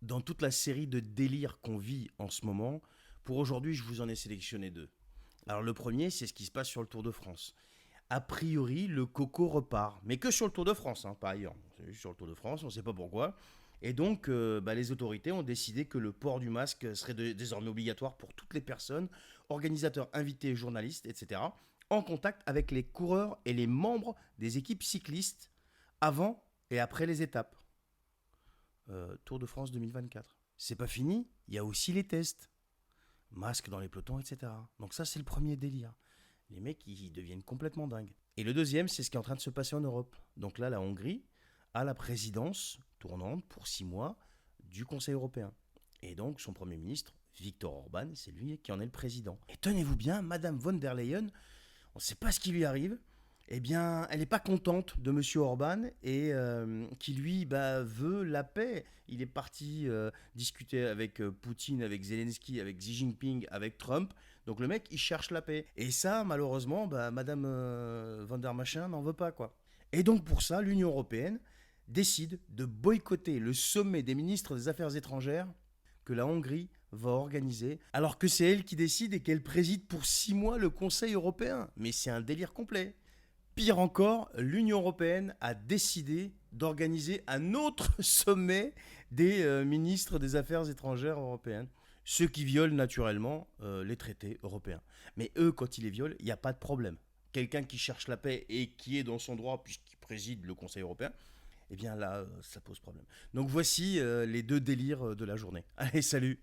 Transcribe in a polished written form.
Dans toute la série de délires qu'on vit en ce moment, pour aujourd'hui, je vous en ai sélectionné deux. Alors le premier, c'est ce qui se passe sur le Tour de France. A priori, le coco repart, mais que sur le Tour de France, hein, pas ailleurs. C'est juste sur le Tour de France, on ne sait pas pourquoi. Et donc, les autorités ont décidé que le port du masque serait désormais obligatoire pour toutes les personnes, organisateurs, invités, journalistes, etc., en contact avec les coureurs et les membres des équipes cyclistes avant et après les étapes. Tour de France 2024. C'est pas fini, il y a aussi les tests. Masques dans les pelotons, etc. Donc ça, c'est le premier délire. Les mecs, ils deviennent complètement dingues. Et le deuxième, c'est ce qui est en train de se passer en Europe. Donc là, la Hongrie a la présidence tournante pour 6 mois du Conseil européen. Et donc, son Premier ministre, Viktor Orban, c'est lui qui en est le président. Et tenez-vous bien, Madame von der Leyen, on ne sait pas ce qui lui arrive. Eh bien, elle n'est pas contente de Monsieur Orban et qui lui veut la paix. Il est parti discuter avec Poutine, avec Zelensky, avec Xi Jinping, avec Trump. Donc le mec, il cherche la paix. Et ça, malheureusement, Madame Van der Machin n'en veut pas, quoi. Et donc pour ça, l'Union européenne décide de boycotter le sommet des ministres des Affaires étrangères que la Hongrie va organiser, alors que c'est elle qui décide et qu'elle préside pour 6 mois le Conseil européen. Mais c'est un délire complet. Pire encore, l'Union européenne a décidé d'organiser un autre sommet des ministres des Affaires étrangères européennes. Ce qui viole naturellement les traités européens. Mais eux, quand ils les violent, il n'y a pas de problème. Quelqu'un qui cherche la paix et qui est dans son droit puisqu'il préside le Conseil européen, eh bien là, ça pose problème. Donc voici les deux délires de la journée. Allez, salut.